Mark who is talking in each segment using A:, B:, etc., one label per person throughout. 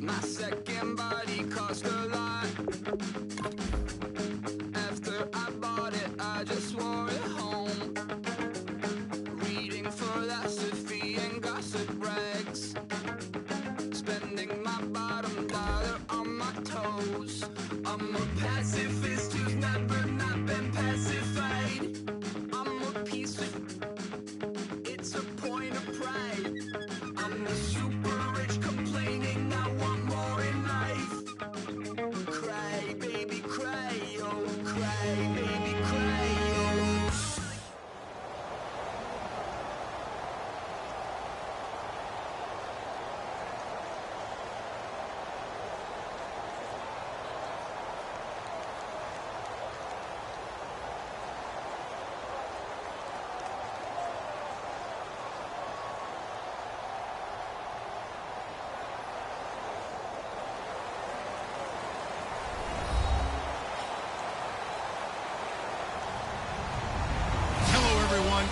A: My second body cost a lot. After I bought it, I just wore it home. Reading philosophy and gossip rags. Spending my bottom dollar on my toes. I'm a pacifist who's never not been pacified. I'm a piece of... It's a point of pride. I'm the super rich complaining I want more in life. Cry, baby, cry, oh, cry, baby, cry, oh.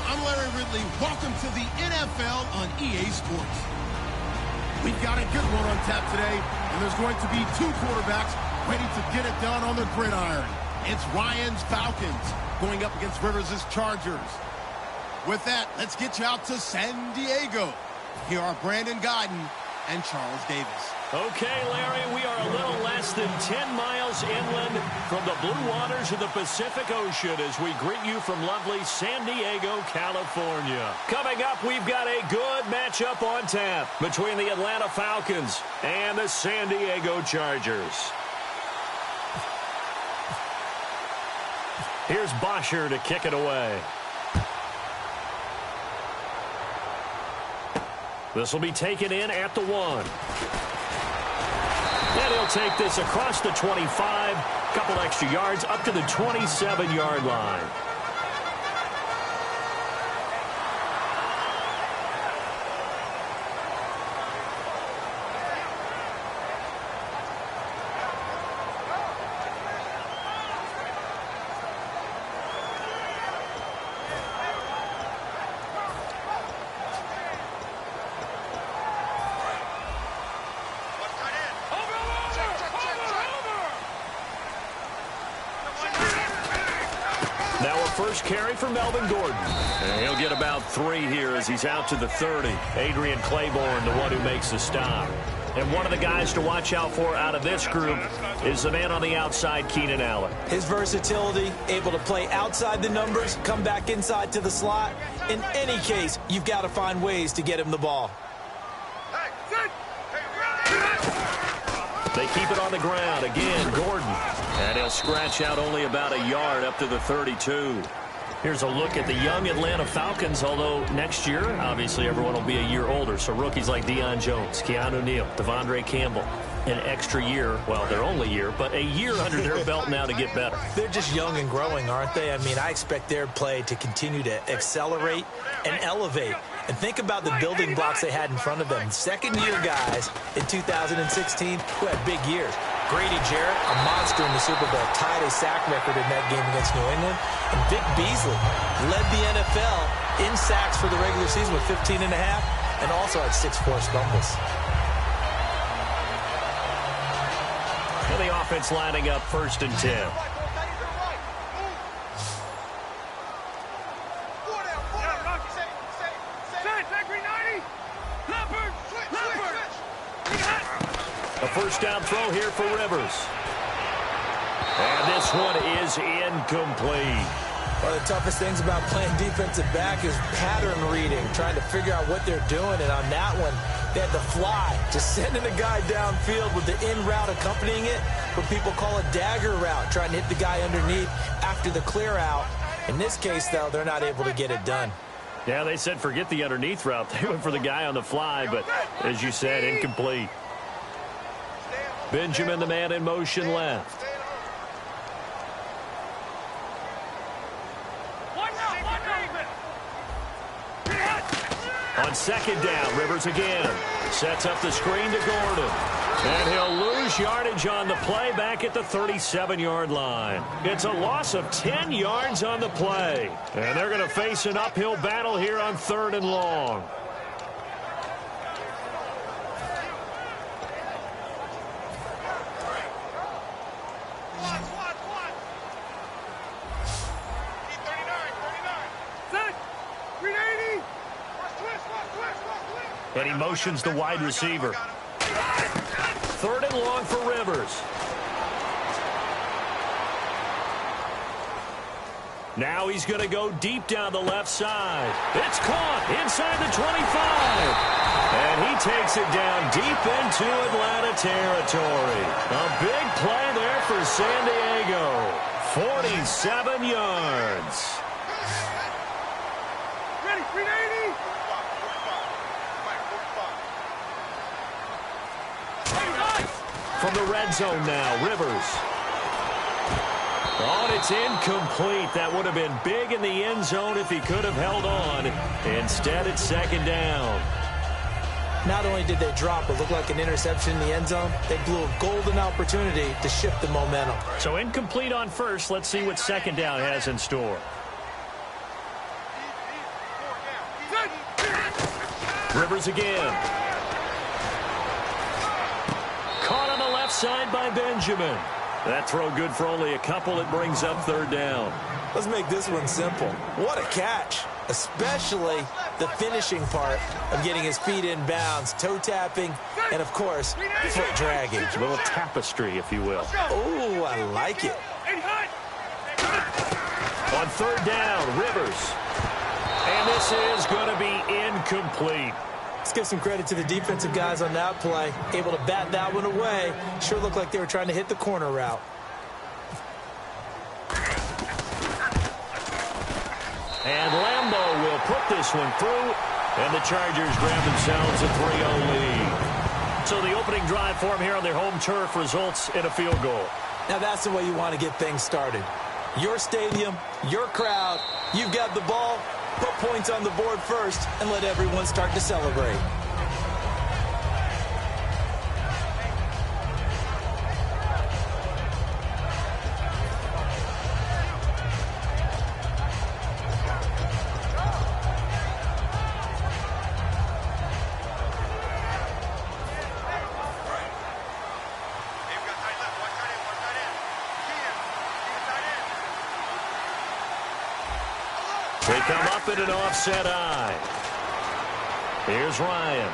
B: I'm Larry Ridley. Welcome to the NFL on EA Sports. We've got a good one on tap today, and there's going to be two quarterbacks ready to get it done on the gridiron. It's Ryan's Falcons going up against Rivers' Chargers. With that, let's get you out to San Diego. Here are Brandon Godden and Charles Davis.
C: Okay, Larry, we are a little less than 10 miles inland from the blue waters of the Pacific Ocean as we greet you from lovely San Diego, California. Coming up, we've got a good matchup on tap between the Atlanta Falcons and the San Diego Chargers. Here's Bosher to kick it away. This will be taken in at the 1. And he'll take this across the 25, couple extra yards up to the 27-yard line. First carry for Melvin Gordon. And he'll get about 3 here as he's out to the 30. Adrian Claiborne, the one who makes the stop. And one of the guys to watch out for out of this group is the man on the outside, Keenan Allen.
D: His versatility, able to play outside the numbers, come back inside to the slot. In any case, you've got to find ways to get him the ball.
C: They keep it on the ground. Again, Gordon. And he'll scratch out only about a yard up to the 32. Here's a look at the young Atlanta Falcons, although next year, obviously, everyone will be a year older. So rookies like Deion Jones, Keanu Neal, Devondre Campbell, an extra year, well, their only year, but a year under their belt now to get better.
D: They're just young and growing, aren't they? I mean, I expect their play to continue to accelerate and elevate. And think about the building blocks they had in front of them. Second-year guys in 2016 who had big years. Grady Jarrett, a monster in the Super Bowl, tied a sack record in that game against New England. And Vic Beasley led the NFL in sacks for the regular season with 15.5 and also had 6 forced fumbles.
C: And the offense lining up 1st and 10. A first down throw here for Rivers. And this one is incomplete.
D: One of the toughest things about playing defensive back is pattern reading, trying to figure out what they're doing. And on that one, they had to fly, just sending a guy downfield with the in route accompanying it, what people call a dagger route, trying to hit the guy underneath after the clear out. In this case, though, they're not able to get it done.
C: Yeah, they said forget the underneath route. They went for the guy on the fly, but as you said, incomplete. Benjamin, the man in motion left. On second down, Rivers again. Sets up the screen to Gordon. And he'll lose yardage on the play back at the 37-yard line. It's a loss of 10 yards on the play. And they're going to face an uphill battle here on 3rd and long. And he motions the wide receiver. 3rd and long for Rivers. Now he's going to go deep down the left side. It's caught inside the 25. And he takes it down deep into Atlanta territory. A big play there for San Diego. 47 yards.
B: Ready, 380.
C: From the red zone now, Rivers. Oh, and it's incomplete. That would have been big in the end zone if he could have held on. Instead, it's 2nd down.
D: Not only did they drop what looked like an interception in the end zone, they blew a golden opportunity to shift the momentum.
C: So incomplete on first. Let's see what 2nd down has in store. Rivers again. Caught on the left side by Benjamin. That throw good for only a couple. It brings up 3rd down.
D: Let's make this one simple. What a catch, especially the finishing part of getting his feet in bounds, toe tapping, and, of course, foot dragging.
C: A little tapestry, if you will.
D: Oh, I like it.
C: On 3rd down, Rivers. And this is going to be incomplete.
D: Let's give some credit to the defensive guys on that play. Able to bat that one away. Sure looked like they were trying to hit the corner route.
C: And Lambeau will put this one through. And the Chargers grab themselves a 3-0 lead. So the opening drive for them here on their home turf results in a field goal.
D: Now that's the way you want to get things started. Your stadium, your crowd, you've got the ball. Put points on the board first and let everyone start to celebrate.
C: They come up in an offset eye. Here's Ryan.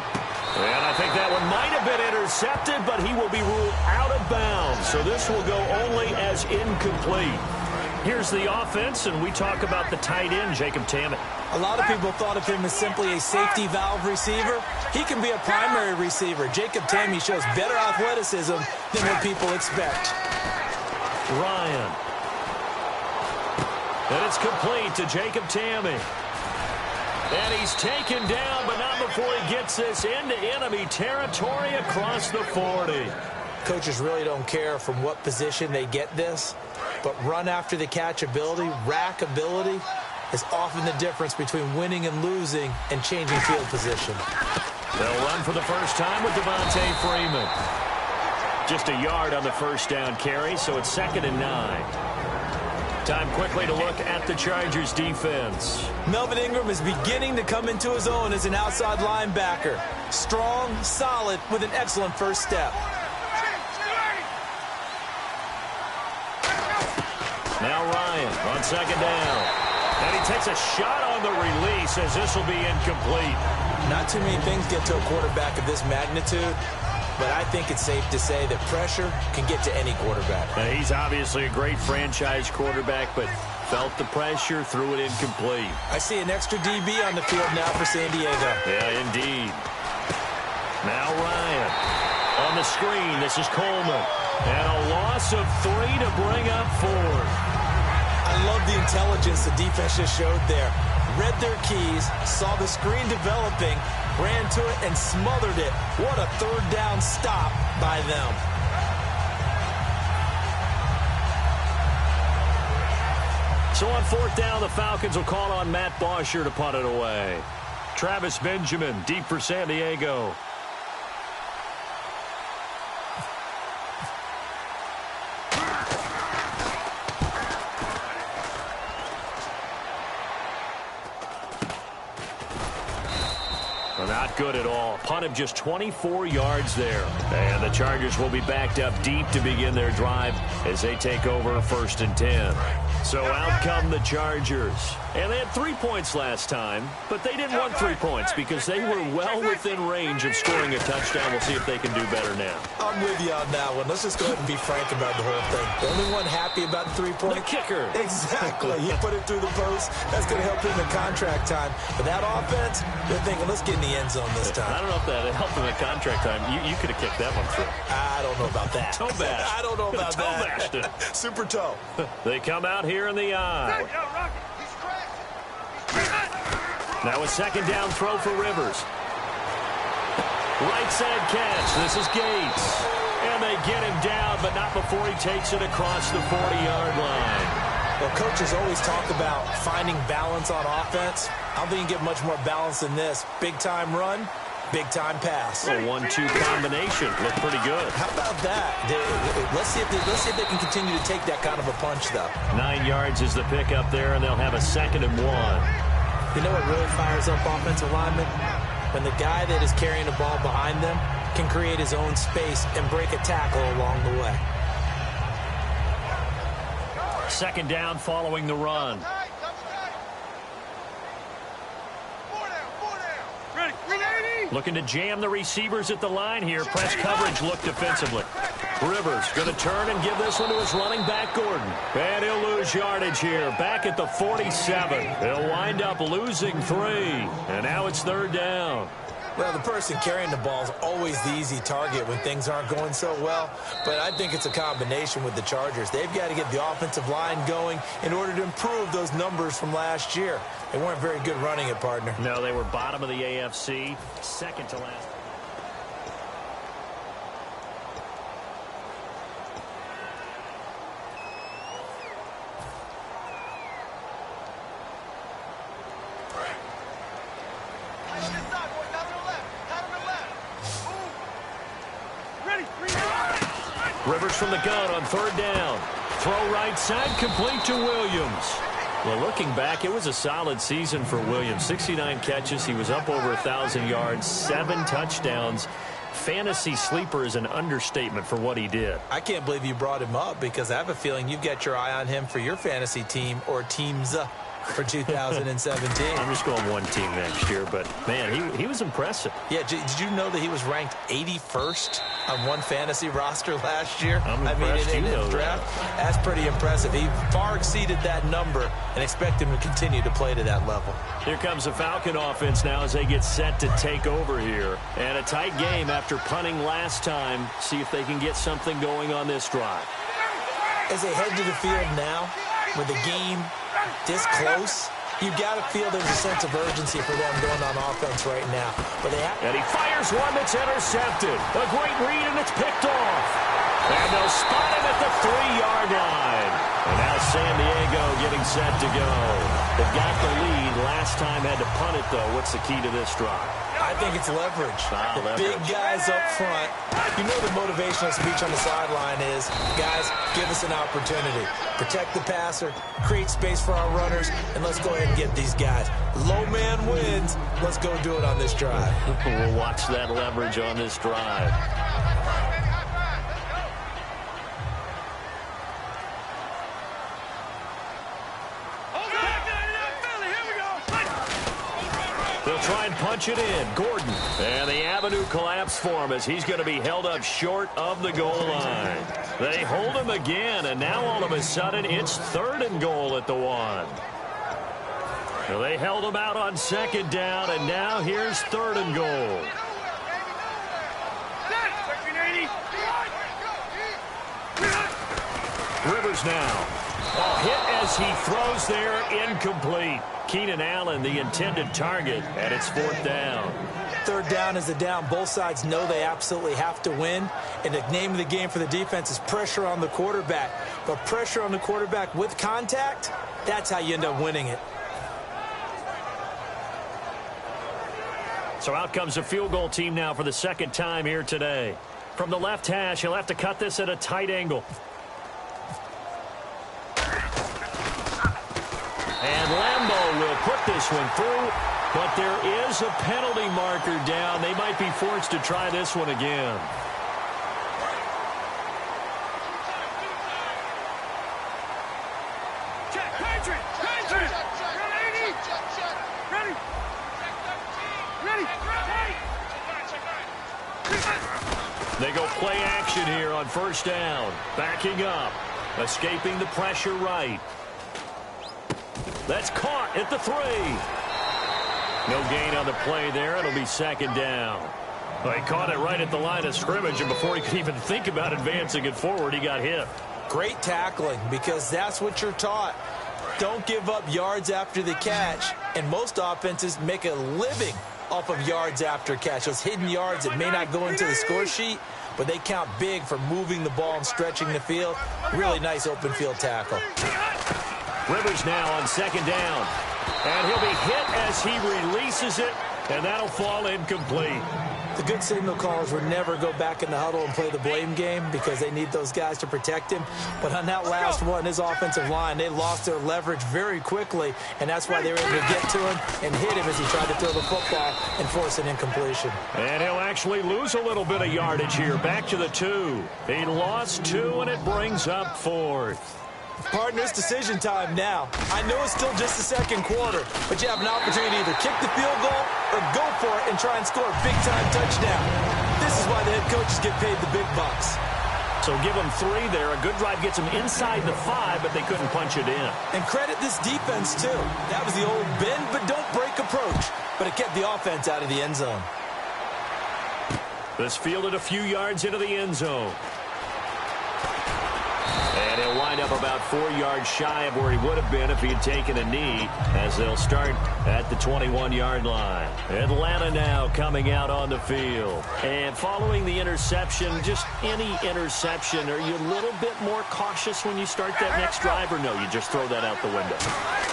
C: And I think that one might have been intercepted, but he will be ruled out of bounds. So this will go only as incomplete. Here's the offense, and we talk about the tight end, Jacob Tammett.
D: A lot of people thought of him as simply a safety valve receiver. He can be a primary receiver. Jacob Tammett shows better athleticism than what people expect.
C: Ryan. And it's complete to Jacob Tammett. And he's taken down, but not before he gets this into enemy territory across the 40.
D: Coaches really don't care from what position they get this, but run after the catch ability, rack ability, is often the difference between winning and losing and changing field position.
C: They'll run for the first time with Devontae Freeman. Just a yard on the first down carry, so it's 2nd and 9. Time quickly to look at the Chargers defense.
D: Melvin Ingram is beginning to come into his own as an outside linebacker. Strong, solid, with an excellent first step.
C: Now Ryan on 2nd down. And he takes a shot on the release as this will be incomplete.
D: Not too many things get to a quarterback of this magnitude, but I think it's safe to say that pressure can get to any quarterback.
C: Now, he's obviously a great franchise quarterback, but felt the pressure, threw it incomplete.
D: I see an extra DB on the field now for San Diego.
C: Yeah, indeed. Now Ryan on the screen. This is Coleman. And a loss of 3 to bring up 4.
D: I love the intelligence the defense just showed there. Read their keys, saw the screen developing, ran to it, and smothered it. What a 3rd down stop by them.
C: So on 4th down, the Falcons will call on Matt Bosher to punt it away. Travis Benjamin, deep for San Diego. Not good at all. Punt of just 24 yards there. And the Chargers will be backed up deep to begin their drive as they take over 1st and 10. So out come the Chargers. And they had 3 points last time, but they didn't want 3 points because they were well within range of scoring a touchdown. We'll see if they can do better now.
D: I'm with you on that one. Let's just go ahead and be frank about the whole thing. The only one happy about the 3-point?
C: The kicker.
D: Exactly. He put it through the post. That's going to help him in contract time. But that offense, they're thinking, let's get in the end zone this time.
C: I don't know if that helped him at contract time. You could have kicked that one through.
D: I don't know about that.
C: Toe bash.
D: I don't know about
C: toe
D: that.
C: Bashed it.
D: Super toe.
C: They come out here in the eye. Now a second down throw for Rivers. Right side catch. This is Gates. And they get him down, but not before he takes it across the 40-yard line.
D: Well, coaches always talk about finding balance on offense. I don't think you can get much more balance than this. Big-time run, big-time pass.
C: A 1-2 combination. Looked pretty good.
D: How about that? Let's see if they can continue to take that kind of a punch, though.
C: 9 yards is the pickup there, and they'll have a 2nd and 1.
D: You know what really fires up offensive linemen? When the guy that is carrying the ball behind them can create his own space and break a tackle along the way.
C: 2nd down following the run. Looking to jam the receivers at the line here. Press coverage look defensively. Rivers going to turn and give this one to his running back, Gordon. And he'll lose yardage here. Back at the 47. He'll wind up losing 3. And now it's 3rd down.
D: Well, the person carrying the ball is always the easy target when things aren't going so well. But I think it's a combination with the Chargers. They've got to get the offensive line going in order to improve those numbers from last year. They weren't very good running it, partner.
C: No, they were bottom of the AFC, 2nd to last. Rivers from the gun on 3rd down. Throw right side, complete to Williams. Well, looking back, it was a solid season for Williams. 69 catches. He was up over 1,000 yards, 7 touchdowns. Fantasy sleeper is an understatement for what he did.
D: I can't believe you brought him up because I have a feeling you've got your eye on him for your fantasy team or teams for 2017.
C: I'm just going one team next year, but, man, he was impressive.
D: Yeah, did you know that he was ranked 81st on one fantasy roster last year?
C: I'm impressed.
D: in the draft. That's pretty impressive. He far exceeded that number and expect him to continue to play to that level.
C: Here comes the Falcon offense now as they get set to take over here. And a tight game after punting last time. See if they can get something going on this drive.
D: As they head to the field now, with the game this close, you've got to feel there's a sense of urgency for them going on offense right now. But they have.
C: And he fires one that's intercepted. A great read, and it's picked off. And they'll spot him at the 3-yard line. And now San Diego getting set to go. They've got the lead. Last time had to punt it, though. What's the key to this drive?
D: I think it's leverage. The
C: Leverage.
D: big guys up front. You know the motivational speech on the sideline is, guys, give us an opportunity. Protect the passer, create space for our runners, and let's go ahead and get these guys. Low man wins. Let's go do it on this drive.
C: We'll watch that leverage on this drive. They'll try and punch it in. Gordon. And the avenue collapsed for him as he's going to be held up short of the goal line. They hold him again, and now all of a sudden it's 3rd and goal at the 1. So they held him out on 2nd down, and now here's 3rd and goal. Rivers now. A hit as he throws there, incomplete. Keenan Allen, the intended target, and it's 4th down.
D: 3rd down is the down. Both sides know they absolutely have to win. And the name of the game for the defense is pressure on the quarterback. But pressure on the quarterback with contact, that's how you end up winning it.
C: So out comes a field goal team now for the 2nd time here today. From the left hash, he'll have to cut this at a tight angle. And Lambeau will put this one through, but there is a penalty marker down. They might be forced to try this one again. They go play action here on first down. Backing up. Escaping the pressure right. That's caught at the 3. No gain on the play there. It'll be second down. Well, he caught it right at the line of scrimmage, and before he could even think about advancing it forward, he got hit.
D: Great tackling, because that's what you're taught. Don't give up yards after the catch, and most offenses make a living off of yards after catch. Those hidden yards that may not go into the score sheet, but they count big for moving the ball and stretching the field. Really nice open field tackle.
C: Rivers now on second down. And he'll be hit as he releases it, and that'll fall incomplete.
D: The good signal callers would never go back in the huddle and play the blame game because they need those guys to protect him. But on that last one, his offensive line, they lost their leverage very quickly, and that's why they were able to get to him and hit him as he tried to throw the football and force an incompletion.
C: And he'll actually lose a little bit of yardage here. Back to the 2. He lost 2, and it brings up 4th.
D: Partner, it's decision time now. I know it's still just the second quarter, but you have an opportunity to either kick the field goal or go for it and try and score a big-time touchdown. This is why the head coaches get paid the big bucks.
C: So give them 3 there. A good drive gets them inside the 5, but they couldn't punch it in.
D: And credit this defense, too. That was the old bend but don't break approach, but it kept the offense out of the end zone.
C: This fielded a few yards into the end zone. And he'll wind up about 4 yards shy of where he would have been if he had taken a knee, as they'll start at the 21-yard line. Atlanta now coming out on the field. And following the interception, just any interception, are you a little bit more cautious when you start that next drive, or no, you just throw that out the window?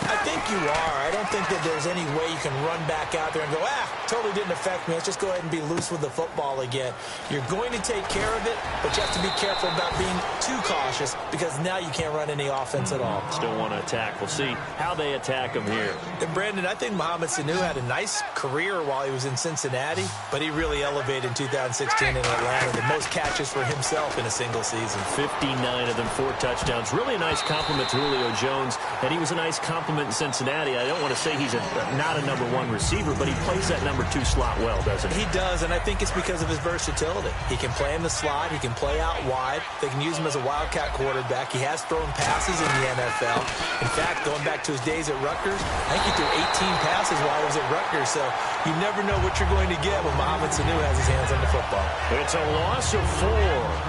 D: I think you are. I don't think that there's any way you can run back out there and go, totally didn't affect me. Let's just go ahead and be loose with the football again. You're going to take care of it, but you have to be careful about being too cautious, because now you can't run any offense at all.
C: Still want to attack. We'll see how they attack him here.
D: And Brandon, I think Mohamed Sanu had a nice career while he was in Cincinnati, but he really elevated in 2016 in Atlanta. The most catches for himself in a single season.
C: 59 of them, 4 touchdowns. Really a nice compliment to Julio Jones, and he was a nice compliment in Cincinnati. I don't want to say he's not a number 1 receiver, but he plays that number 2 slot well, doesn't he?
D: He does, and I think it's because of his versatility. He can play in the slot. He can play out wide. They can use him as a wildcat quarterback. He has thrown passes in the NFL. In fact, going back to his days at Rutgers, I think he threw 18 passes while he was at Rutgers. So you never know what you're going to get when Mohamed Sanu has his hands on the football.
C: It's a loss of 4.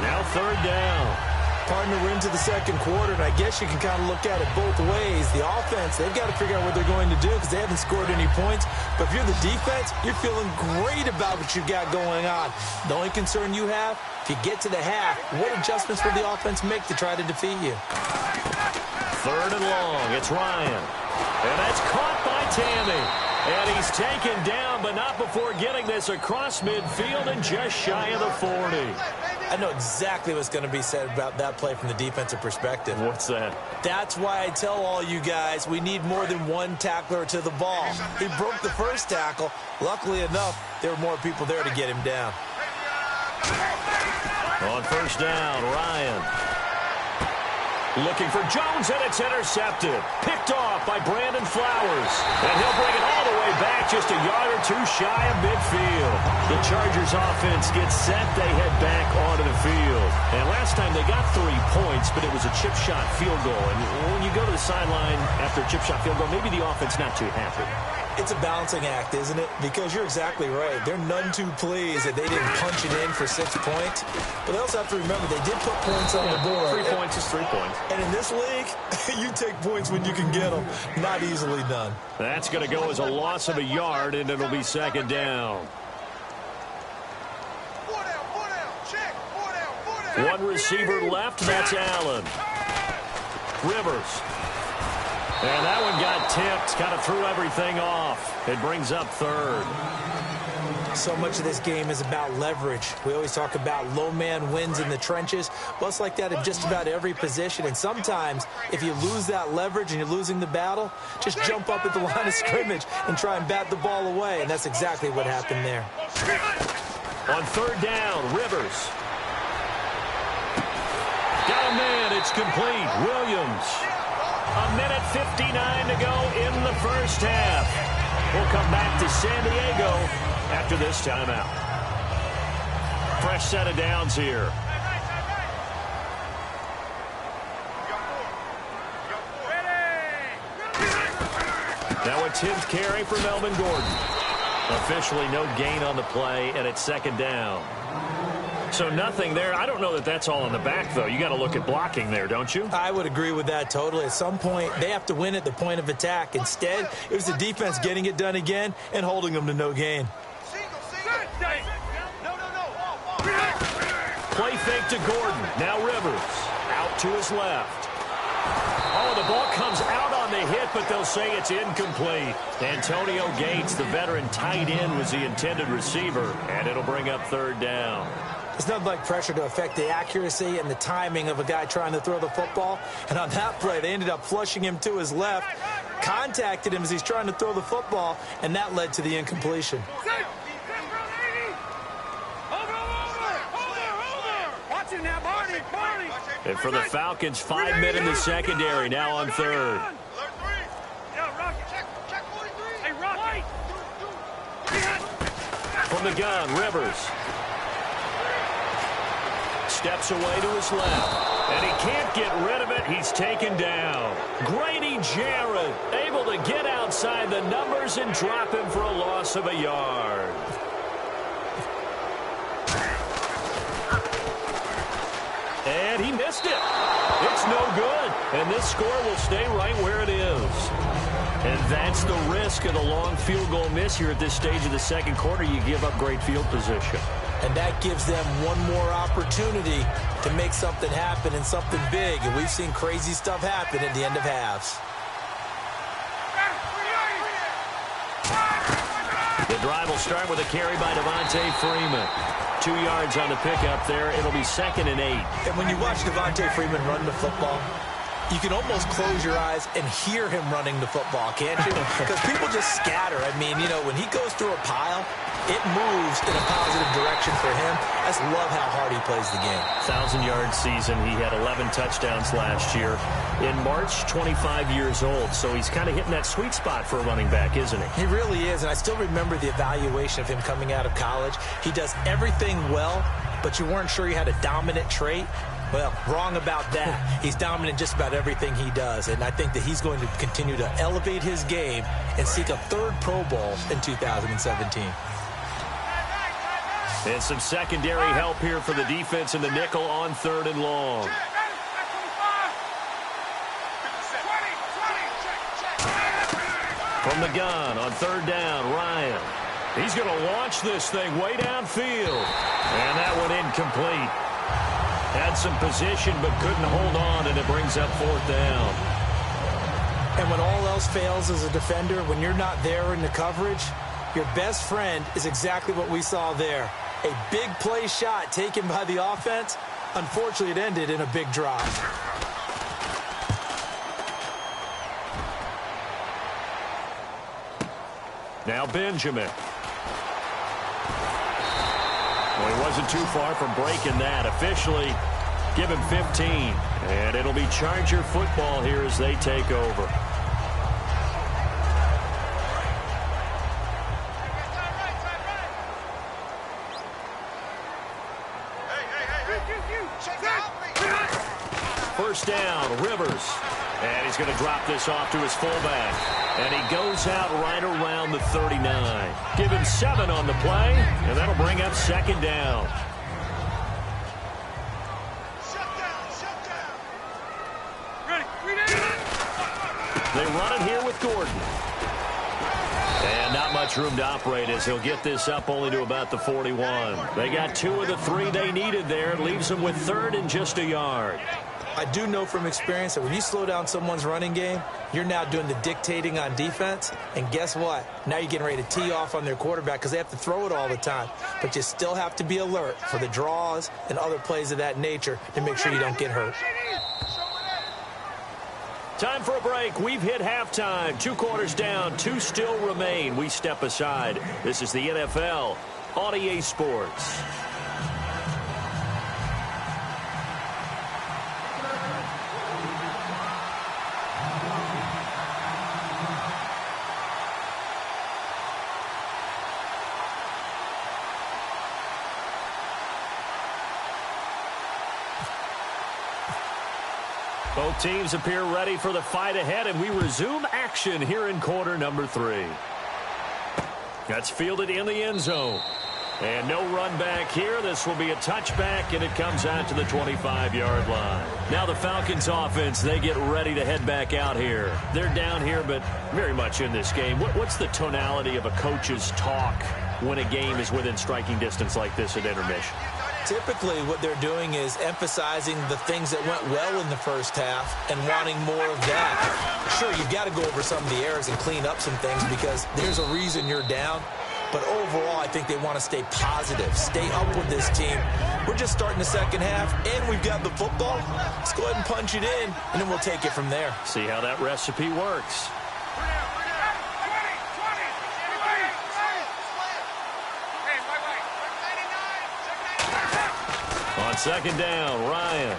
C: Now 3rd down.
D: Partner, we're into the second quarter, and I guess you can kind of look at it both ways. The offense, they've got to figure out what they're going to do because they haven't scored any points. But if you're the defense, you're feeling great about what you got going on. The only concern you have, if you get to the half, what adjustments will the offense make to try to defeat you?
C: 3rd and long. It's Ryan. And that's caught by Tammy. And he's taken down, but not before getting this across midfield and just shy of the 40.
D: I know exactly what's going to be said about that play from the defensive perspective.
C: What's that?
D: That's why I tell all you guys we need more than 1 tackler to the ball. He broke the first tackle. Luckily enough, there were more people there to get him down.
C: On first down, Ryan. Looking for Jones, and it's intercepted. Picked off by Brandon Flowers. And he'll bring it all the way back, just a yard or 2 shy of midfield. The Chargers offense gets set. They head back onto the field. And last time they got 3 points, but it was a chip shot field goal. And when you go to the sideline after a chip shot field goal, maybe the offense not too happy.
D: It's a balancing act, isn't it? Because you're exactly right. They're none too pleased that they didn't punch it in for 6 points. But they also have to remember they did put points on the board.
C: 3 points is 3 points.
D: And in this league, you take points when you can get them. Not easily done.
C: That's going to go as a loss of a yard, and it'll be second down. 1 receiver left. That's Allen. Rivers. And that one got tipped. Kind of threw everything off. It brings up 3rd.
D: So much of this game is about leverage. We always talk about low man wins in the trenches. Well, it's like that in just about every position. And sometimes, if you lose that leverage and you're losing the battle, just jump up at the line of scrimmage and try and bat the ball away. And that's exactly what happened there.
C: On 3rd down, Rivers. Got a man. It's complete. Williams. 1:59 to go in the first half. We'll come back to San Diego after this timeout. Fresh set of downs here. Now a 10th carry for Melvin Gordon. Officially no gain on the play, and it's second down. So nothing there. I don't know that that's all in the back, though. You got to look at blocking there, don't you?
D: I would agree with that totally. At some point, they have to win at the point of attack. Instead, it was the defense getting it done again and holding them to no gain.
C: Play fake to Gordon. Now Rivers. Out to his left. Oh, the ball comes out on the hit, but they'll say it's incomplete. Antonio Gates, the veteran tight end, was the intended receiver, and it'll bring up third down.
D: It's nothing like pressure to affect the accuracy and the timing of a guy trying to throw the football. And on that play, they ended up flushing him to his left, contacted him as he's trying to throw the football, and that led to the incompletion.
C: And for the Falcons, 5 men in the secondary, now on third. From the gun, Rivers. Steps away to his left. And he can't get rid of it. He's taken down. Grady Jarrett able to get outside the numbers and drop him for a loss of a yard. And he missed it. It's no good. And this score will stay right where it is. And that's the risk of the long field goal miss here at this stage of the second quarter. You give up great field position.
D: And that gives them one more opportunity to make something happen and something big. And we've seen crazy stuff happen at the end of halves.
C: The drive will start with a carry by Devontae Freeman. 2 yards on the pickup there. It'll be 2nd and 8.
D: And when you watch Devontae Freeman run the football, you can almost close your eyes and hear him running the football, can't you? Because people just scatter. I mean, you know, when he goes through a pile, it moves in a positive direction for him. I just love how hard he plays the game.
C: 1,000-yard season. He had 11 touchdowns last year. In March, 25 years old. So he's kind of hitting that sweet spot for a running back, isn't he?
D: He really is. And I still remember the evaluation of him coming out of college. He does everything well, but you weren't sure he had a dominant trait. Well, wrong about that. He's dominant just about everything he does, and I think that he's going to continue to elevate his game and seek a third Pro Bowl in 2017.
C: And some secondary help here for the defense in the nickel on 3rd and long. From the gun on 3rd down, Ryan. He's going to launch this thing way downfield. And that one incomplete. Had some position but couldn't hold on, and it brings up 4th down.
D: And when all else fails as a defender, when you're not there in the coverage, your best friend is exactly what we saw there. A big play shot taken by the offense. Unfortunately, it ended in a big drop.
C: Now Benjamin. Well, he wasn't too far from breaking that. Officially, give him 15. And it'll be Charger football here as they take over. First down, Rivers. And he's going to drop this off to his fullback. And he goes out right around the 39. Give him 7 on the play, and that'll bring up 2nd down. They run it here with Gordon. And not much room to operate as he'll get this up only to about the 41. They got 2 of the 3 they needed there. It leaves them with 3rd and just a yard.
D: I do know from experience that when you slow down someone's running game, you're now doing the dictating on defense. And guess what? Now you're getting ready to tee off on their quarterback because they have to throw it all the time. But you still have to be alert for the draws and other plays of that nature to make sure you don't get hurt.
C: Time for a break. We've hit halftime. 2 quarters down. 2 still remain. We step aside. This is the NFL on EA Sports. Both teams appear ready for the fight ahead, and we resume action here in quarter number 3. That's fielded in the end zone. And no run back here. This will be a touchback, and it comes out to the 25-yard line. Now the Falcons offense, they get ready to head back out here. They're down here, but very much in this game. What's the tonality of a coach's talk when a game is within striking distance like this at intermission?
D: Typically, what they're doing is emphasizing the things that went well in the first half and wanting more of that. Sure, you've got to go over some of the errors and clean up some things because there's a reason you're down. But overall, I think they want to stay positive, stay up with this team. We're just starting the second half, and we've got the football. Let's go ahead and punch it in, and then we'll take it from there.
C: See how that recipe works. On second down, Ryan.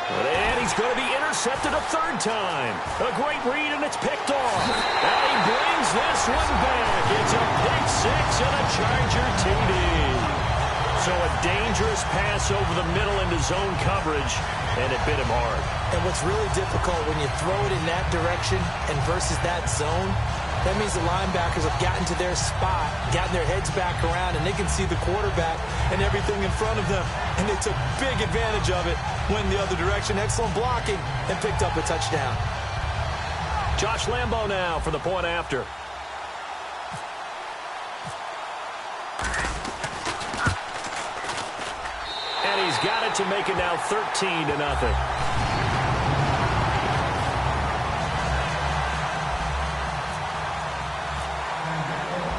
C: And he's going to be intercepted a third time. A great read, and it's picked off. And he brings this one back. It's a pick six and a Charger TD. So a dangerous pass over the middle into zone coverage, and it bit him hard.
D: And what's really difficult when you throw it in that direction and versus that zone, that means the linebackers have gotten to their spot, gotten their heads back around, and they can see the quarterback and everything in front of them. And they took big advantage of it, went the other direction, excellent blocking, and picked up a touchdown.
C: Josh Lambo now for the point after. And he's got it to make it now 13-0.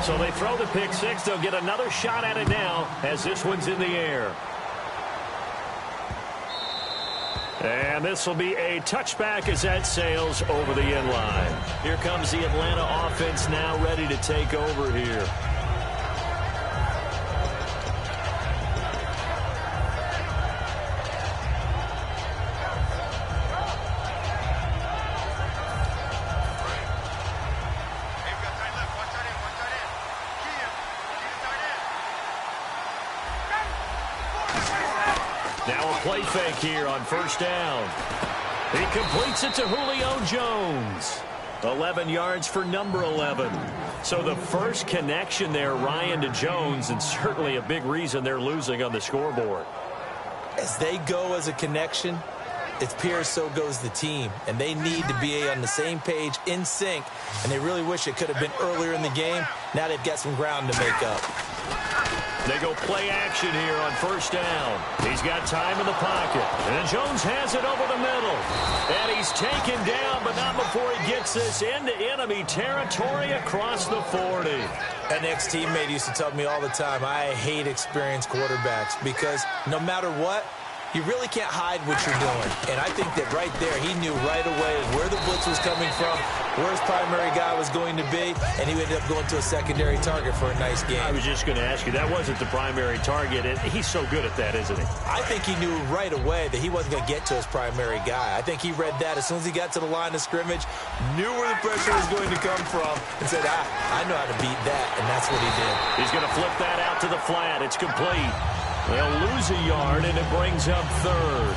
C: So they throw the pick six. They'll get another shot at it now as this one's in the air. And this will be a touchback as that sails over the end line. Here comes the Atlanta offense now ready to take over here. Play fake here on first down. He completes it to Julio Jones. 11 yards for number 11. So the first connection there, Ryan, to Jones, and certainly a big reason they're losing on the scoreboard.
D: As they go as a connection, it's Pierce, so goes the team. And they need to be on the same page, in sync. And they really wish it could have been earlier in the game. Now they've got some ground to make up.
C: They go play action here on first down. He's got time in the pocket. And Jones has it over the middle. And he's taken down, but not before he gets this into enemy territory across the 40.
D: An ex-teammate used to tell me all the time, I hate experienced quarterbacks because no matter what, you really can't hide what you're doing. And I think that right there, he knew right away where the blitz was coming from, where his primary guy was going to be, and he ended up going to a secondary target for a nice game.
C: I was just going to ask you, that wasn't the primary target, and he's so good at that, isn't he?
D: I think he knew right away that he wasn't going to get to his primary guy. I think he read that as soon as he got to the line of scrimmage, knew where the pressure was going to come from, and said, I know how to beat that, and that's what he did.
C: He's going to flip that out to the flat. It's complete. They'll lose a yard, and it brings up third.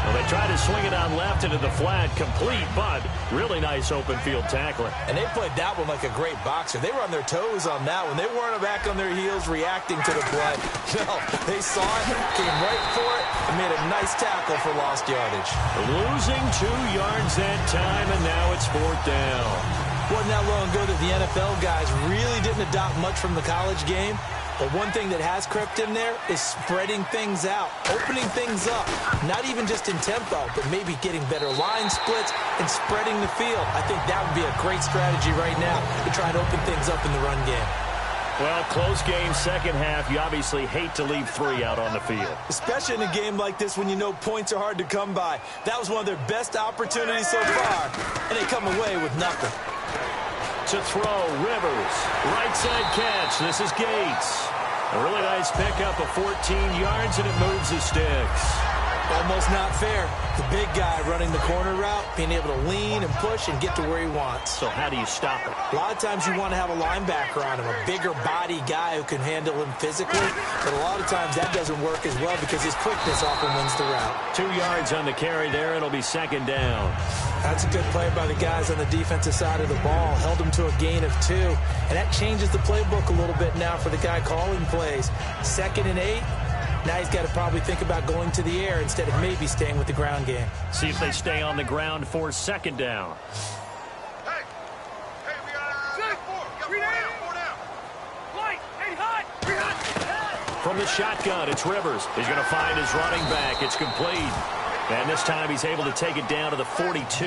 C: Well, they try to swing it on left into the flat, complete, but really nice open field tackling.
D: And they played that one like a great boxer. They were on their toes on that one. They weren't back on their heels reacting to the play. No, they saw it, came right for it, and made a nice tackle for lost yardage.
C: Losing 2 yards that time, and now it's fourth down.
D: Wasn't that long ago that the NFL guys really didn't adopt much from the college game. But one thing that has crept in there is spreading things out, opening things up, not even just in tempo, but maybe getting better line splits and spreading the field. I think that would be a great strategy right now to try and open things up in the run game.
C: Well, close game, second half. You obviously hate to leave 3 out on the field.
D: Especially in a game like this when you know points are hard to come by. That was one of their best opportunities so far, and they come away with nothing.
C: To throw, Rivers, right side catch. This is Gates. A really nice pickup of 14 yards, and it moves the sticks.
D: Almost not fair. The big guy running the corner route, being able to lean and push and get to where he wants.
C: So how do you stop it?
D: A lot of times you want to have a linebacker on him, a bigger body guy who can handle him physically, but a lot of times that doesn't work as well because his quickness often wins the route.
C: 2 yards on the carry there. It'll be second down.
D: That's a good play by the guys on the defensive side of the ball. Held him to a gain of 2, and that changes the playbook a little bit now for the guy calling plays. 2nd and 8. Now he's got to probably think about going to the air instead of maybe staying with the ground game.
C: See if they stay on the ground for second down.
E: Hey, we got 4 down. Light, hey, hot.
C: From the shotgun, it's Rivers. He's going to find his running back. It's complete. And this time he's able to take it down to the 42.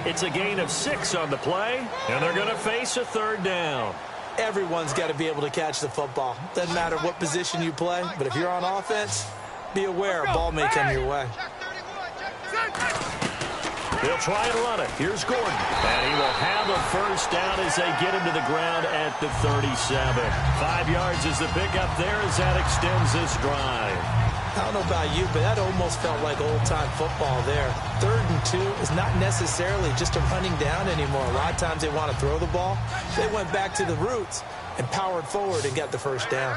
C: It's a gain of 6 on the play, and they're going to face a third down.
D: Everyone's got to be able to catch the football. Doesn't matter what position you play, but if you're on offense, be aware a ball may come your way.
C: They'll try and run it. Here's Gordon. And he will have a first down as they get him to the ground at the 37. 5 yards is the pickup there as that extends this drive.
D: I don't know about you, but that almost felt like old-time football there. 3rd and 2 is not necessarily just a running down anymore. A lot of times they want to throw the ball. They went back to the roots and powered forward and got the first down.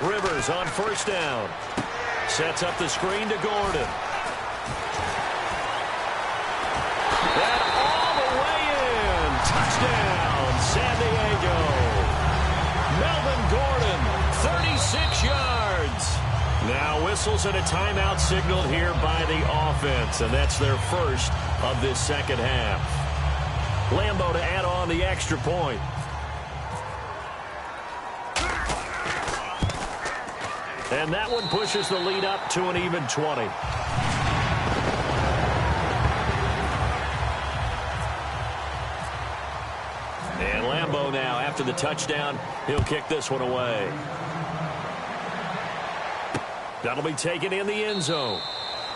C: Rivers on first down. Sets up the screen to Gordon. And all the way in. Touchdown, San Diego. Melvin Gordon, 36 yards. Now whistles and a timeout signaled here by the offense, and that's their first of this second half. Lambeau to add on the extra point. And that one pushes the lead up to an even 20. And Lambeau now, after the touchdown, he'll kick this one away. That'll be taken in the end zone.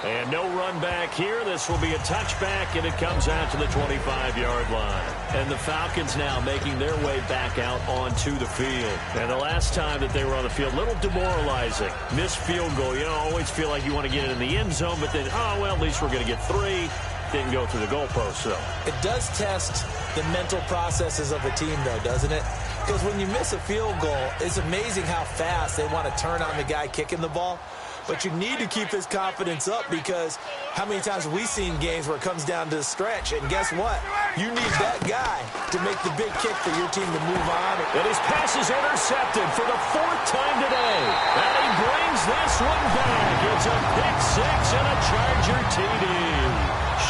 C: And no run back here. This will be a touchback, and it comes out to the 25-yard line. And the Falcons now making their way back out onto the field. And the last time that they were on the field, a little demoralizing. Missed field goal. You know, always feel like you want to get it in the end zone, but then, oh, well, at least we're going to get 3. Didn't go through the goalpost, though.
D: It does test the mental processes of a team, though, doesn't it? Because when you miss a field goal, it's amazing how fast they want to turn on the guy kicking the ball. But you need to keep his confidence up, because how many times have we seen games where it comes down to the stretch? And guess what? You need that guy to make the big kick for your team to move on.
C: And his pass is intercepted for the 4th time today. And he brings this one back. It's a pick 6 and a Charger TD.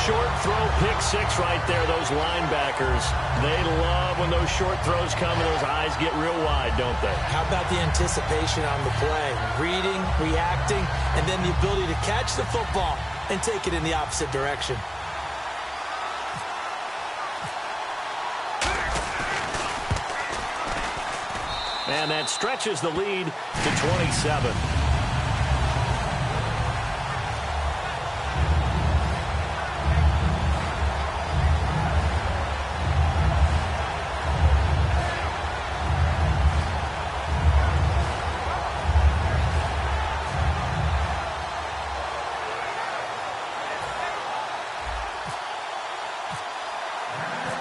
C: Short throw, pick 6 right there. Those linebackers, they love when those short throws come and those eyes get real wide, don't they?
D: How about the anticipation on the play? Reading, reacting, and then the ability to catch the football and take it in the opposite direction.
C: And that stretches the lead to 27.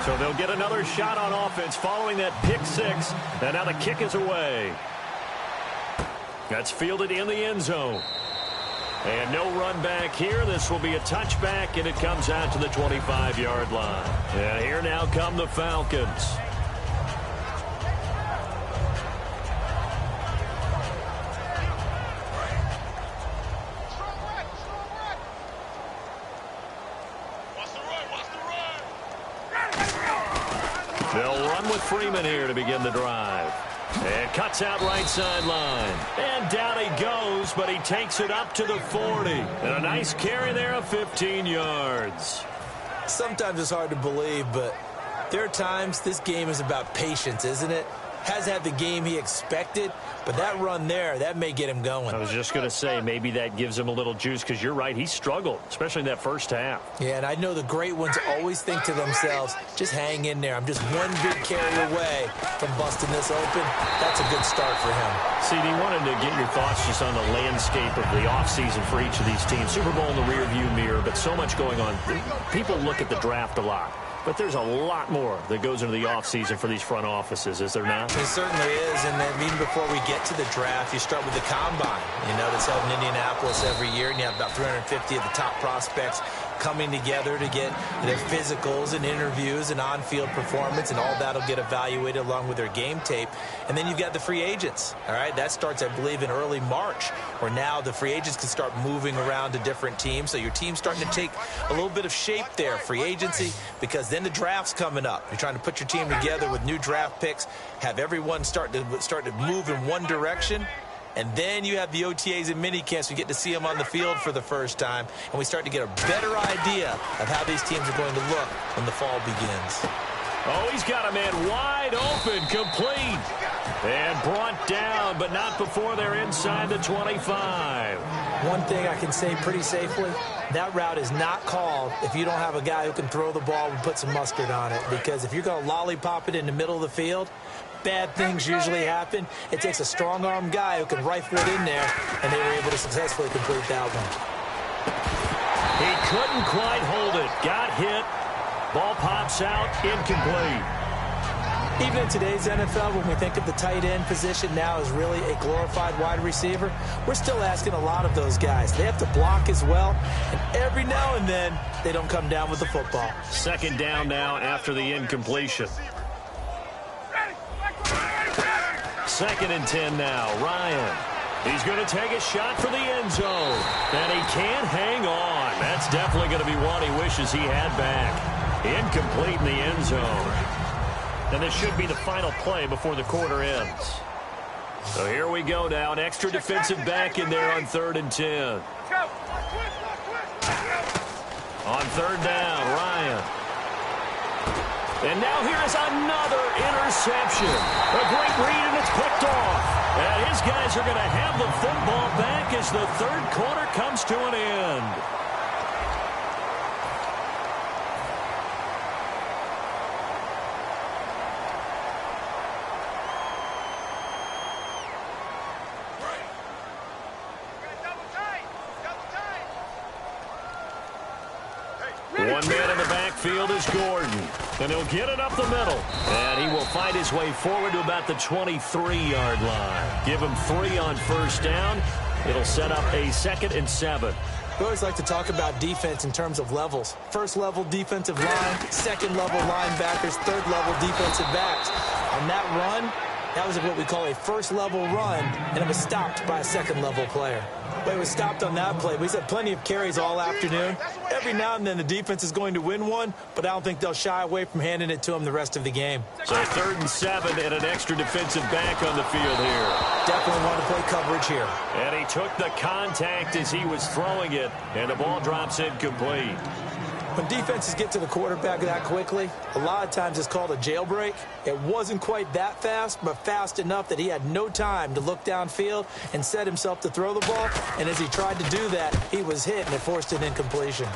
C: So they'll get another shot on offense following that pick 6. And now the kick is away. That's fielded in the end zone. And no run back here. This will be a touchback, and it comes out to the 25-yard line. And here now come the Falcons. They'll run with Freeman here to begin the drive. And cuts out right sideline. And down he goes, but he takes it up to the 40. And a nice carry there of 15 yards.
D: Sometimes it's hard to believe, but there are times this game is about patience, isn't it? Has had the game he expected, but that run there, that may get him going.
C: I was just going to say, maybe that gives him a little juice, because you're right, he struggled, especially in that first half.
D: Yeah, and I know the great ones always think to themselves, just hang in there. I'm just one big carry away from busting this open. That's a good start for him.
C: CD, wanted to get your thoughts just on the landscape of the offseason for each of these teams. Super Bowl in the rearview mirror, but so much going on. People look at the draft a lot. But there's a lot more that goes into the offseason for these front offices, is there not?
D: It certainly is, and then even before we get to the draft, you start with the combine. You know, that's held in Indianapolis every year, and you have about 350 of the top prospects coming together to get their physicals and interviews and on-field performance, and all that will get evaluated along with their game tape. And then you've got the free agents, all right? That starts, I believe, in early March, where now the free agents can start moving around to different teams. So your team's starting to take a little bit of shape there, free agency, because then the draft's coming up. You're trying to put your team together with new draft picks, have everyone start to move in one direction. And then you have the OTAs and minicamps. We get to see them on the field for the first time. And we start to get a better idea of how these teams are going to look when the fall begins.
C: Oh, he's got a man wide open, complete. And brought down, but not before they're inside the 25.
D: One thing I can say pretty safely, that route is not called if you don't have a guy who can throw the ball and put some mustard on it. Because if you're going to lollipop it in the middle of the field, bad things usually happen. It takes a strong-arm guy who can rifle it in there, and they were able to successfully complete that one.
C: He couldn't quite hold it. Got hit. Ball pops out, incomplete.
D: Even in today's NFL, when we think of the tight end position now as really a glorified wide receiver, we're still asking a lot of those guys. They have to block as well, and every now and then, they don't come down with the football.
C: Second down now after the incompletion. Second and 10 now. Ryan. He's going to take a shot for the end zone. And he can't hang on. That's definitely going to be one he wishes he had back. Incomplete in the end zone. And this should be the final play before the quarter ends. So here we go now. An extra defensive back in there on 3rd and 10. On 3rd down, Ryan. And now here is another interception. A great read, and it's picked off. And his guys are going to have the football back as the 3rd quarter comes to an end. One man in the backfield is Gordon. And he'll get it up the middle. And he will find his way forward to about the 23-yard line. Give him 3 on 1st down. It'll set up a 2nd and 7.
D: We always like to talk about defense in terms of levels. 1st level defensive line, 2nd level linebackers, 3rd level defensive backs. On that run, that was what we call a 1st level run, and it was stopped by a 2nd level player. But it was stopped on that play. We've had plenty of carries all afternoon. Every now and then the defense is going to win one, but I don't think they'll shy away from handing it to him the rest of the game.
C: So 3rd and 7 and an extra defensive back on the field here.
D: Definitely want to play coverage here.
C: And he took the contact as he was throwing it, and the ball drops incomplete.
D: When defenses get to the quarterback that quickly, a lot of times it's called a jailbreak. It wasn't quite that fast, but fast enough that he had no time to look downfield and set himself to throw the ball. And as he tried to do that, he was hit, and it forced an incompletion.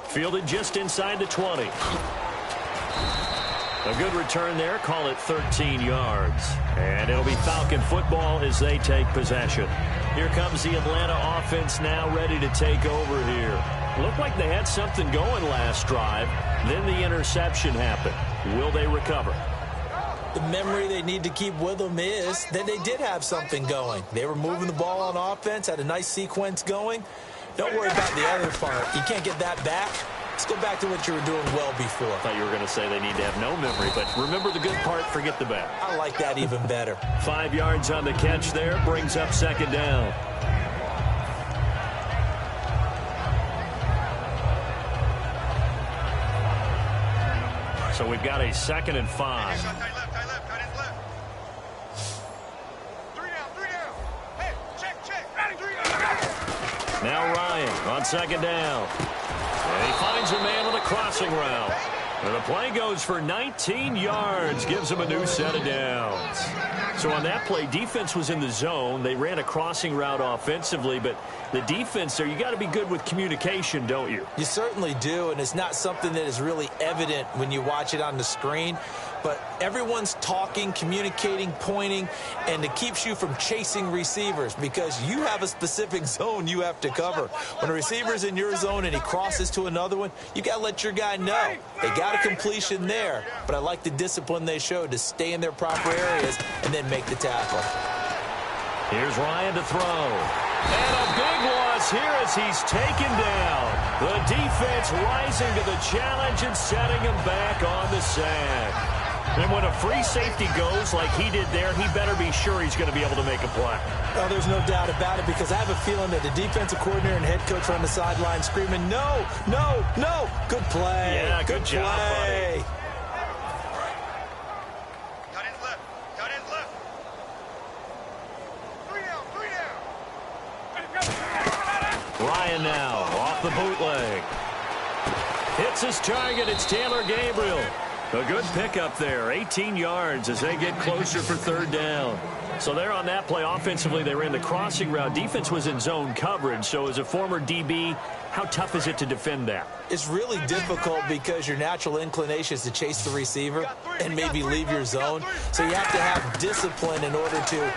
C: Fielded just inside the 20. A good return there. Call it 13 yards. And it'll be Falcon football as they take possession. Here comes the Atlanta offense now ready to take over here. Looked like they had something going last drive. Then the interception happened. Will they recover?
D: The memory they need to keep with them is that they did have something going. They were moving the ball on offense, had a nice sequence going. Don't worry about the other part. You can't get that back. Let's go back to what you were doing well before.
C: I thought you were going to say they need to have no memory, but remember the good part, forget the bad.
D: I like that even better.
C: 5 yards on the catch there, brings up 2nd down. So we've got a 2nd and 5.
E: Tight left. Three down. Hey, check. 3 down.
C: Now Ryan on 2nd down. And he finds a man on the crossing route. And the play goes for 19 yards, gives them a new set of downs. So on that play, defense was in the zone. They ran a crossing route offensively, but the defense there, you got to be good with communication, don't you?
D: You certainly do, and it's not something that is really evident when you watch it on the screen. But everyone's talking, communicating, pointing, and it keeps you from chasing receivers because you have a specific zone you have to cover. When a receiver's in your zone and he crosses to another one, you got to let your guy know. They got a completion there, but I like the discipline they showed to stay in their proper areas and then make the tackle.
C: Here's Ryan to throw. And a big loss here as he's taken down. The defense rising to the challenge and setting him back on the sack. And when a free safety goes like he did there, he better be sure he's going to be able to make a play.
D: Oh, there's no doubt about it because I have a feeling that the defensive coordinator and head coach are on the sideline screaming, no, no, no. Good play.
C: Yeah, good job, buddy.
E: Got in left. Got in left. 3 down. 3 down.
C: Ryan now off the bootleg. Hits his target. It's Taylor Gabriel. A good pickup there, 18 yards as they get closer for third down. So there on that play, offensively, they ran the crossing route. Defense was in zone coverage, so as a former DB, how tough is it to defend that?
D: It's really difficult because your natural inclination is to chase the receiver and maybe leave your zone. So you have to have discipline in order to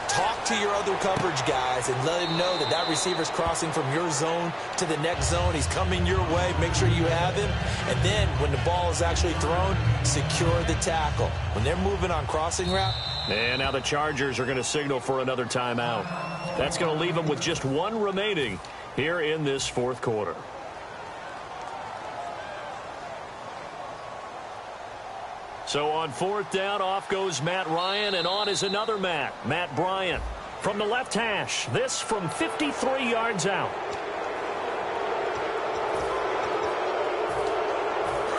D: talk to your other coverage guys and let him know that that receiver's crossing from your zone to the next zone. He's coming your way. Make sure you have him. And then when the ball is actually thrown, secure the tackle. When they're moving on crossing route.
C: And now the Chargers are going to signal for another timeout. That's going to leave them with just one remaining here in this fourth quarter. So on fourth down, off goes Matt Ryan, and on is another Matt Bryant. From the left hash, this from 53 yards out.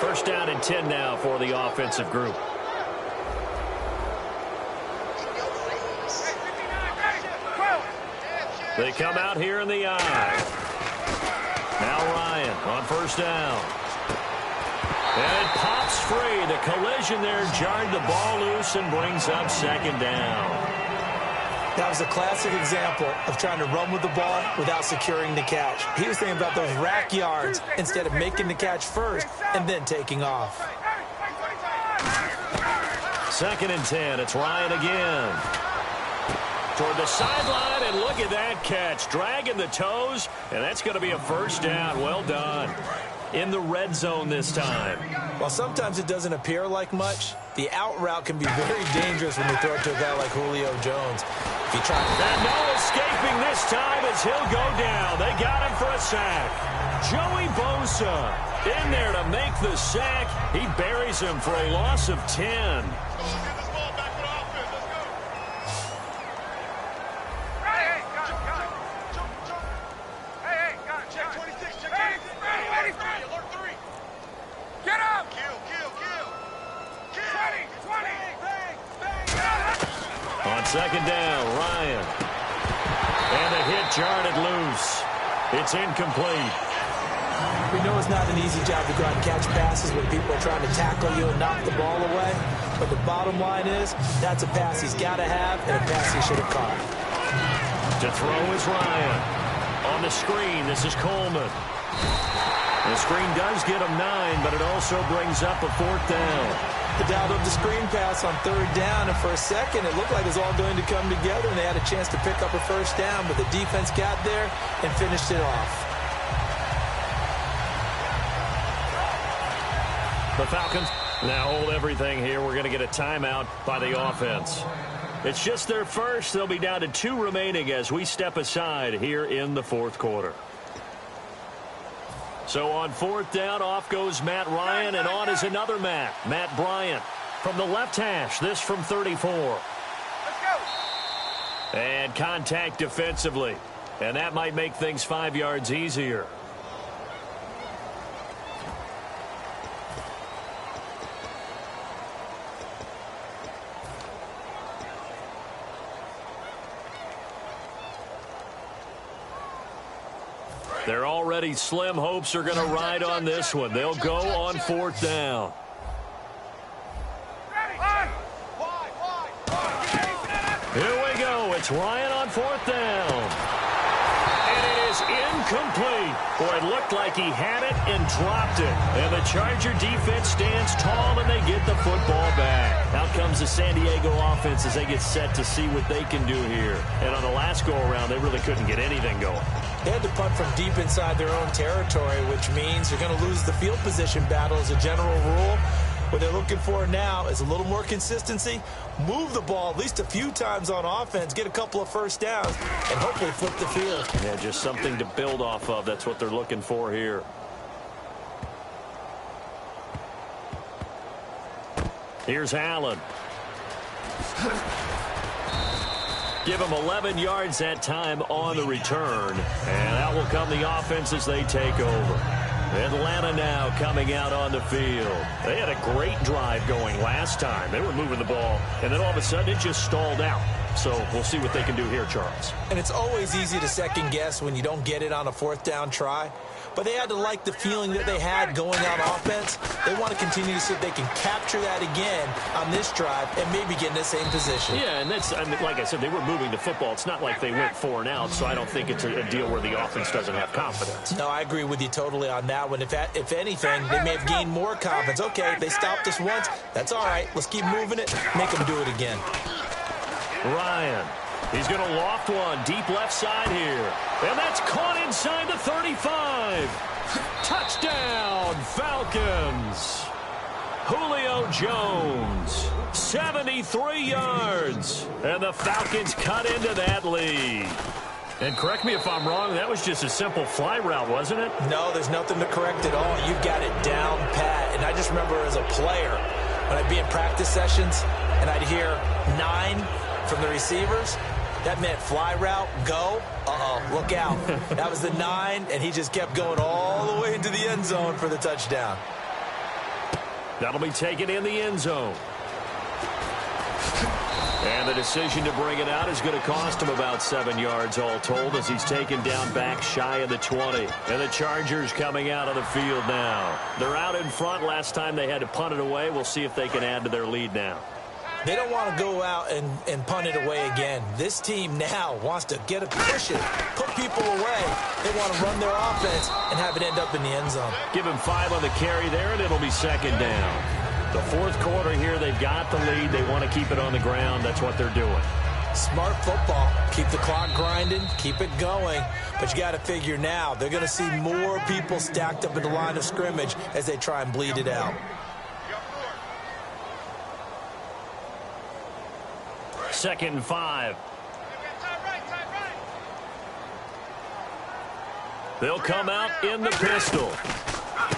C: First down and 10 now for the offensive group. They come out here in the eye. Now Ryan on first down. And it pops free. The collision there jarred the ball loose and brings up second down.
D: That was a classic example of trying to run with the ball without securing the catch. He was thinking about those rack yards instead of making the catch first and then taking off.
C: Second and 10. It's Ryan again. Toward the sideline, and look at that catch. Dragging the toes, and that's going to be a first down. Well done. In the red zone this time.
D: While sometimes it doesn't appear like much, the out route can be very dangerous when you throw it to a guy like Julio Jones. If you try
C: and no escaping this time as he'll go down. They got him for a sack. Joey Bosa in there to make the sack. He buries him for a loss of 10. Second down, Ryan. And the hit jarred it loose. It's incomplete.
D: We know it's not an easy job to go out and catch passes when people are trying to tackle you and knock the ball away. But the bottom line is, that's a pass he's got to have and a pass he should have caught.
C: To throw is Ryan. On the screen, this is Coleman. The screen does get him 9, but it also brings up a fourth down.
D: The down of the screen pass on third down, and for a second it looked like it was all going to come together and they had a chance to pick up a first down, but the defense got there and finished it off.
C: The Falcons now hold everything here. We're going to get a timeout by the offense. It's just their first. They'll be down to 2 remaining as we step aside here in the fourth quarter. So on fourth down, off goes Matt Ryan, and on is another Matt Bryant. From the left hash, this from 34.
E: Let's go.
C: And contact defensively. And that might make things 5 yards easier. Their already slim hopes are going to ride on this one. They'll go on 4th down. Here we go. It's Ryan on 4th down. And it is incomplete. Boy, it looked like he had it and dropped it. And the Charger defense stands tall and they get the football back. Out comes the San Diego offense as they get set to see what they can do here. And on the last go-around, they really couldn't get anything going.
D: They had to punt from deep inside their own territory, which means you're going to lose the field position battle as a general rule. What they're looking for now is a little more consistency, move the ball at least a few times on offense, get a couple of first downs, and hopefully flip the field.
C: Yeah, just something to build off of. That's what they're looking for here. Here's Allen. Give him 11 yards that time on the return. And out will come the offense as they take over. Atlanta now coming out on the field. They had a great drive going last time. They were moving the ball, and then all of a sudden it just stalled out. So we'll see what they can do here, Charles.
D: And it's always easy to second guess when you don't get it on a 4th down try. But they had to like the feeling that they had going on offense. They want to continue to see if they can capture that again on this drive and maybe get in the same position.
C: Yeah, and that's, I mean, like I said, they were moving the football. It's not like they went 4 and out, so I don't think it's a deal where the offense doesn't have confidence.
D: No, I agree with you totally on that one. If anything, they may have gained more confidence. Okay, if they stopped us once, that's all right. Let's keep moving it, make them do it again.
C: Ryan. He's going to loft one deep left side here. And that's caught inside the 35. Touchdown, Falcons. Julio Jones, 73 yards. And the Falcons cut into that lead. And correct me if I'm wrong, that was just a simple fly route, wasn't it?
D: No, there's nothing to correct at all. You've got it down pat. And I just remember as a player, when I'd be in practice sessions and I'd hear 9 from the receivers, that meant fly route, go, look out. That was the 9, and he just kept going all the way into the end zone for the touchdown.
C: That'll be taken in the end zone. And the decision to bring it out is going to cost him about 7 yards all told as he's taken down back shy of the 20. And the Chargers coming out on the field now. They're out in front. Last time they had to punt it away. We'll see if they can add to their lead now.
D: They don't want to go out and punt it away again. This team now wants to get a push it, put people away. They want to run their offense and have it end up in the end zone.
C: Give him 5 on the carry there, and it'll be 2nd down. The 4th quarter here, they've got the lead. They want to keep it on the ground. That's what they're doing.
D: Smart football. Keep the clock grinding, keep it going. But you got to figure now, they're going to see more people stacked up at the line of scrimmage as they try and bleed it out.
C: 2nd and 5. They'll come out in the pistol.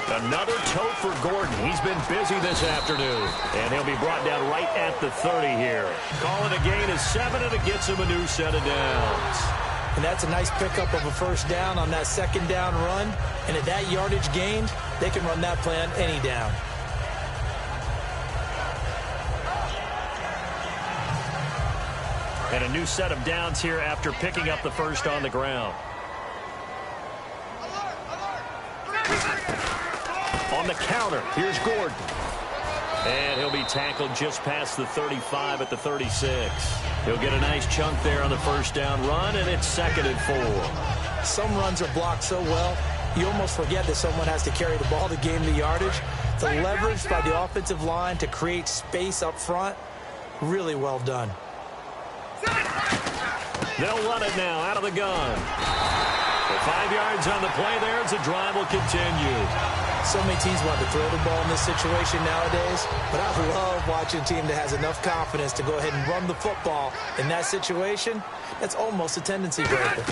C: Another tote for Gordon. He's been busy this afternoon. And he'll be brought down right at the 30 here. Calling a gain of 7, and it gets him a new set of downs.
D: And that's a nice pickup of a first down on that 2nd down run. And at that yardage gained, they can run that play on any down.
C: And a new set of downs here after picking up the first on the ground. On the counter, here's Gordon. And he'll be tackled just past the 35 at the 36. He'll get a nice chunk there on the first down run, and it's 2nd and 4.
D: Some runs are blocked so well, you almost forget that someone has to carry the ball to gain the yardage. The leverage by the offensive line to create space up front, really well done.
C: They'll run it now out of the gun. For 5 yards on the play there as the drive will continue.
D: So many teams want to throw the ball in this situation nowadays, but I love watching a team that has enough confidence to go ahead and run the football in that situation. That's almost a tendency breaker.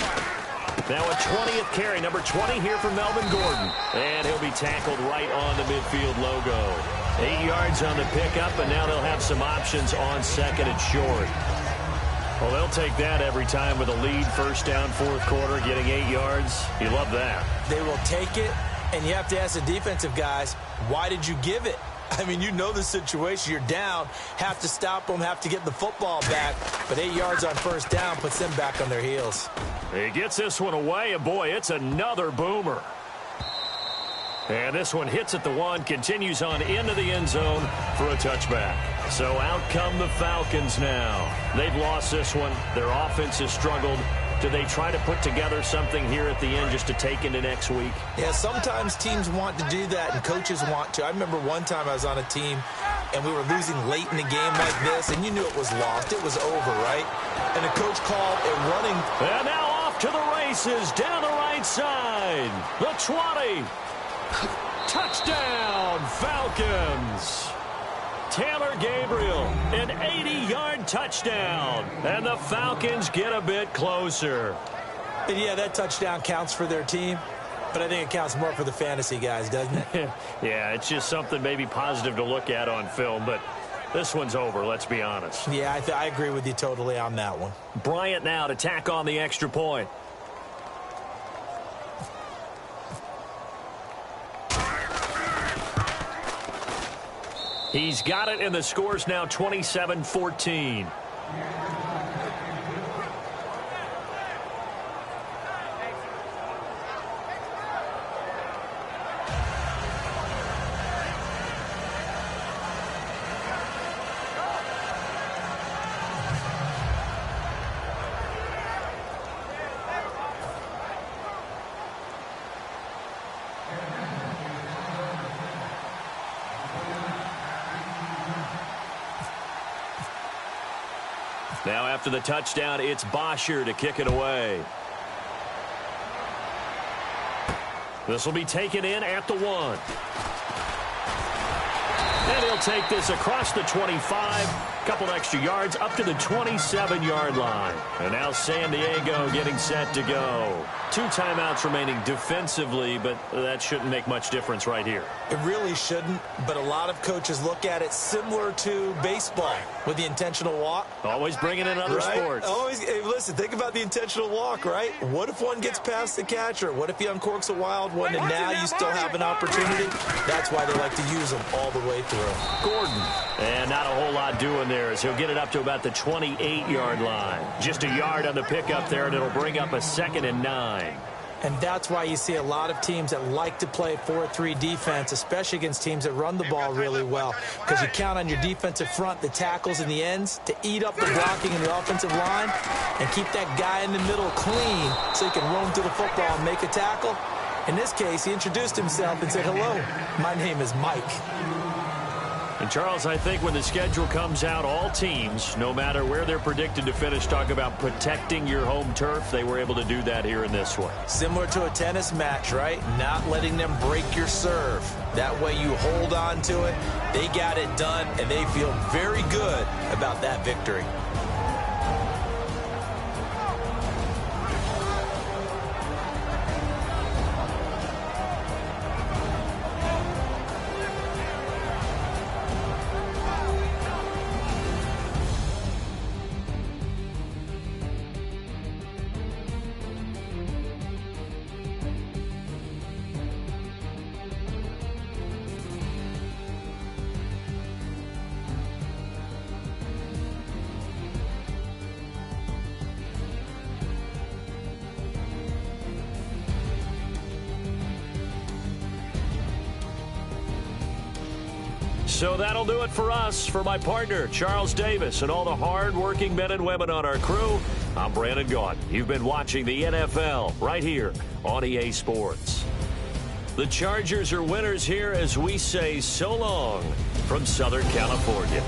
C: Now a 20th carry, number 20 here for Melvin Gordon. And he'll be tackled right on the midfield logo. 8 yards on the pickup, and now they'll have some options on 2nd and short. Well, they'll take that every time with a lead, first down, 4th quarter, getting 8 yards. You love that.
D: They will take it, and you have to ask the defensive guys, why did you give it? I mean, you know the situation. You're down, have to stop them, have to get the football back. But 8 yards on first down puts them back on their heels.
C: He gets this one away, and boy, it's another boomer. And this one hits at the 1, continues on into the end zone for a touchback. So out come the Falcons now. They've lost this one. Their offense has struggled. Do they try to put together something here at the end just to take into next week?
D: Yeah, sometimes teams want to do that and coaches want to. I remember one time I was on a team and we were losing late in the game like this, and you knew it was lost. It was over, right? And the coach called a running.
C: And now off to the races down the right side. The 20. Touchdown, Falcons. Taylor Gabriel, an 80-yard touchdown. And the Falcons get a bit closer.
D: And yeah, that touchdown counts for their team, but I think it counts more for the fantasy guys, doesn't it?
C: Yeah, it's just something maybe positive to look at on film, but this one's over, let's be honest.
D: Yeah, I agree with you totally on that one.
C: Bryant now to tack on the extra point. He's got it, and the score's now 27-14. Now after the touchdown, it's Bosher to kick it away. This will be taken in at the 1. And he'll take this across the 25. Couple extra yards up to the 27-yard line. And now San Diego getting set to go. 2 timeouts remaining defensively, but that shouldn't make much difference right here.
D: It really shouldn't, but a lot of coaches look at it similar to baseball with the intentional walk.
C: Always bringing in other sports.
D: Always, hey, listen, think about the intentional walk, right? What if one gets past the catcher? What if he uncorks a wild one and now you still have an opportunity? That's why they like to use them all the way through.
C: Gordon. And not a whole lot doing there as he'll get it up to about the 28-yard line. Just a yard on the pickup there, and it'll bring up a 2nd and 9.
D: And that's why you see a lot of teams that like to play 4-3 defense, especially against teams that run the ball really well, because you count on your defensive front, the tackles and the ends, to eat up the blocking in the offensive line and keep that guy in the middle clean so he can roam through the football and make a tackle. In this case, he introduced himself and said, "Hello, my name is Mike."
C: And, Charles, I think when the schedule comes out, all teams, no matter where they're predicted to finish, talk about protecting your home turf. They were able to do that here in this one.
D: Similar to a tennis match, right? Not letting them break your serve. That way you hold on to it. They got it done, and they feel very good about that victory.
C: So that'll do it for us. For my partner, Charles Davis, and all the hard-working men and women on our crew, I'm Brandon Gaudin. You've been watching the NFL right here on EA Sports. The Chargers are winners here as we say so long from Southern California.